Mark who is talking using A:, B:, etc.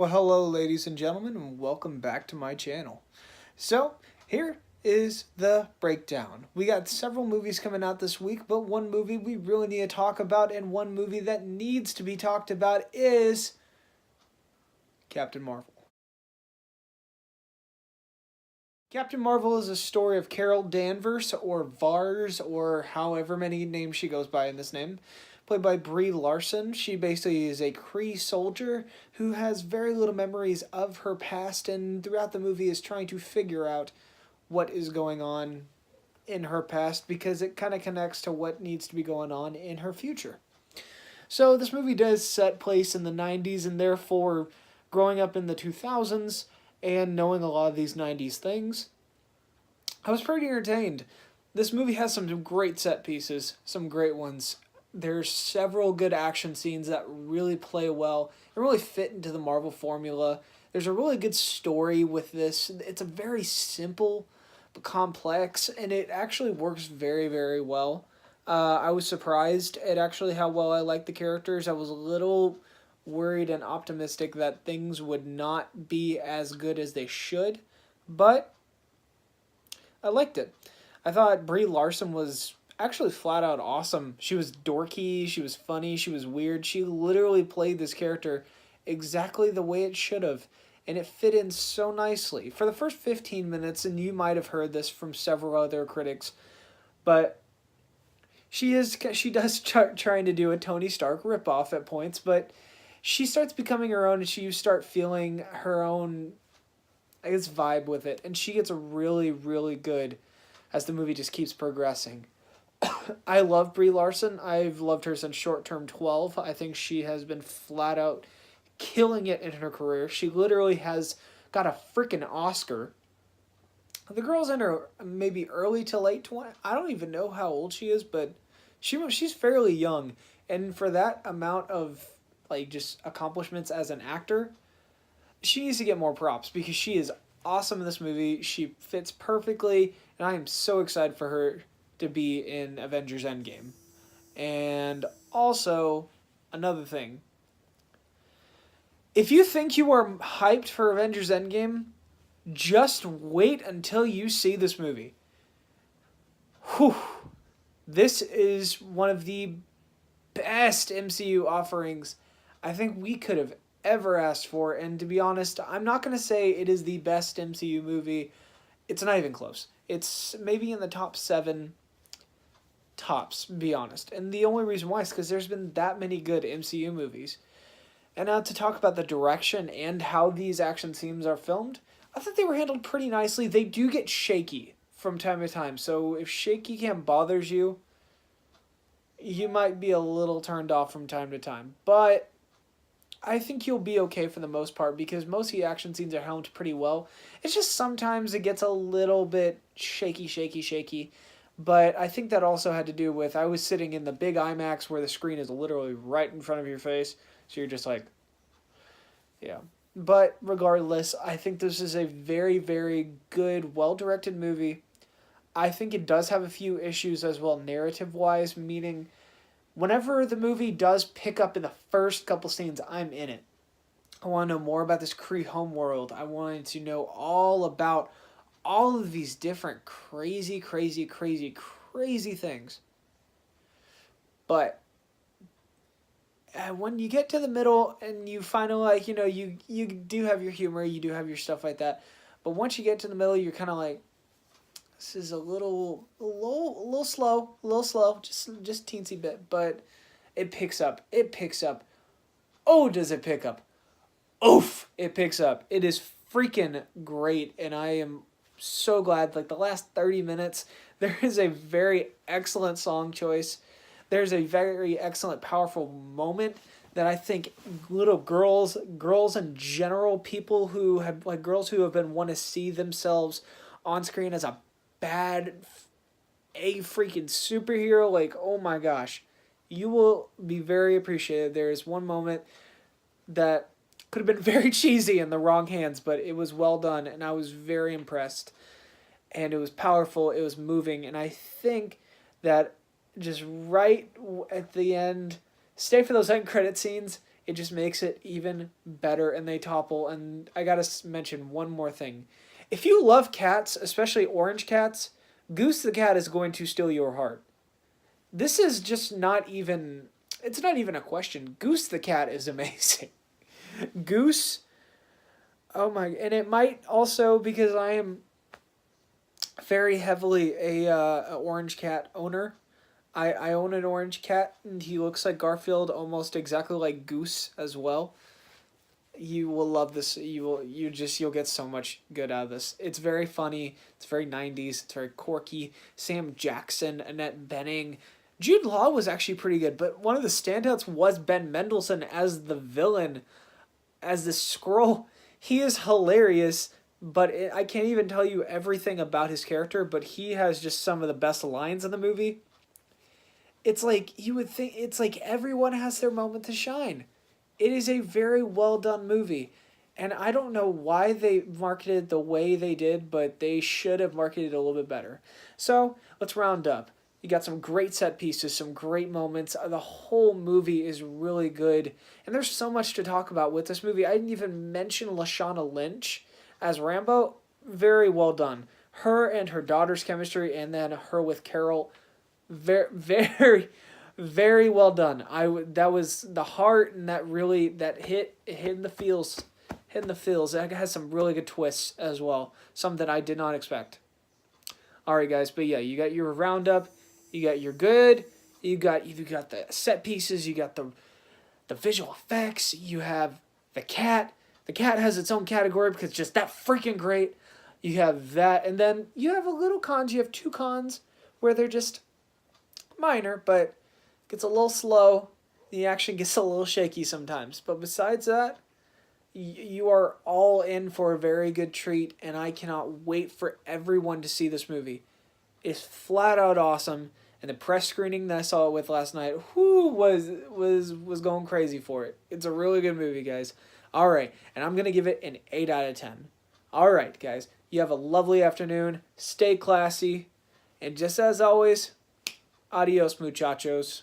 A: Well, hello, ladies and gentlemen, and welcome back to my channel. So, here is the breakdown. We got several movies coming out this week, but one movie we really need to talk about, and one movie that needs to be talked about is Captain Marvel. Captain Marvel is a story of Carol Danvers, or Vars, or however many names she goes by in this name, played by Brie Larson. She basically is a Kree soldier who has very little memories of her past, and throughout the movie is trying to figure out what is going on in her past because it kind of connects to what needs to be going on in her future. So this movie does set place in the 90s, and therefore growing up in the 2000s and knowing a lot of these 90s things, I was pretty entertained. This movie has some great set pieces, some great ones. There's several good action scenes that really play well and really fit into the Marvel formula. There's a really good story with this. It's a very simple but complex, and it actually works very, very well. I was surprised at actually how well I liked the characters. I was a little worried and optimistic that things would not be as good as they should, but I liked it. I thought Brie Larson was actually flat out awesome. She was dorky, she was funny, she was weird. She literally played this character exactly the way it should have, and it fit in so nicely. For the first 15 minutes, and you might have heard this from several other critics, but she does trying to do a Tony Stark ripoff at points, but she starts becoming her own, and you start feeling her own, I guess, vibe with it, and she gets really, really good as the movie just keeps progressing. I love Brie Larson. I've loved her since Short Term 12. I think she has been flat out killing it in her career. She literally has got a freaking Oscar. The girl's in her maybe early to late 20s. I don't even know how old she is, but she's fairly young. And for that amount of just accomplishments as an actor, she needs to get more props because she is awesome in this movie. She fits perfectly, and I am so excited for her to be in Avengers Endgame. And also, another thing. If you think you are hyped for Avengers Endgame, just wait until you see this movie. Whew. This is one of the best MCU offerings I think we could have ever asked for. And to be honest, I'm not going to say it is the best MCU movie. It's not even close. It's maybe in the top 7 tops, be honest. And the only reason why is because there's been that many good MCU movies. And now to talk about the direction and how these action scenes are filmed, I thought they were handled pretty nicely. They do get shaky from time to time. So if shaky cam bothers you, you might be a little turned off from time to time. But I think you'll be okay for the most part because most of the action scenes are helmed pretty well. It's just sometimes it gets a little bit shaky. But I think that also had to do with I was sitting in the big IMAX where the screen is literally right in front of your face. So you're just like, yeah. But regardless, I think this is a very, very good, well-directed movie. I think it does have a few issues as well narrative-wise, meaning whenever the movie does pick up in the first couple scenes, I'm in it. I want to know more about this Kree homeworld. I wanted to know all about all of these different crazy things. But when you get to the middle and you finally you do have your humor, you do have your stuff like that. But once you get to the middle, you're kind of like, this is a little slow, just teensy bit, but it picks up. Oh, does it pick up? Oof, it picks up. It is freaking great, and I am so glad. Like the last 30 minutes, there is a very excellent song choice. There's a very excellent, powerful moment that I think little girls in general, people who have girls who have been want to see themselves on screen as a freaking superhero, oh my gosh, you will be very appreciated. There is one moment that could have been very cheesy in the wrong hands, but it was well done, and I was very impressed. And it was powerful, it was moving, and I think that just right at the end, stay for those end credit scenes. it just makes it even better, and they topple. And I gotta mention one more thing. If you love cats, especially orange cats, Goose the cat is going to steal your heart. This is just not even, it's not even a question. Goose the cat is amazing. Goose, oh my, and it might also, because I am very heavily a orange cat owner. I own an orange cat, and he looks like Garfield, almost exactly like Goose as well. You will love this. You'll get so much good out of this. It's very funny. It's very 90s. It's very quirky. Sam Jackson, Annette Bening, Jude Law was actually pretty good, but one of the standouts was Ben Mendelsohn as the villain, as the Skrull. He is hilarious, but I can't even tell you everything about his character, but he has just some of the best lines in the movie. It's like, you would think, it's like everyone has their moment to shine. It is a very well done movie. And I don't know why they marketed the way they did, but they should have marketed it a little bit better. So let's round up. You got some great set pieces, some great moments. The whole movie is really good. And there's so much to talk about with this movie. I didn't even mention Lashana Lynch as Rambo. Very well done. Her and her daughter's chemistry, and then her with Carol. Very, very, very well done. That was the heart, and that hit in the feels. Hit in the feels. That has some really good twists as well. Some that I did not expect. Alright guys, but yeah, you got your roundup. You got your good, you got the set pieces, you got the visual effects, you have the cat. The cat has its own category because it's just that freaking great. You have that, and then you have a little cons. You have two cons where they're just minor, but it gets a little slow. The action gets a little shaky sometimes. But besides that, you are all in for a very good treat, and I cannot wait for everyone to see this movie. It's flat out awesome, and the press screening that I saw it with last night, was going crazy for it. It's a really good movie, guys. All right, and I'm gonna give it an 8 out of 10. All right, guys, you have a lovely afternoon. Stay classy, and just as always, adios, muchachos.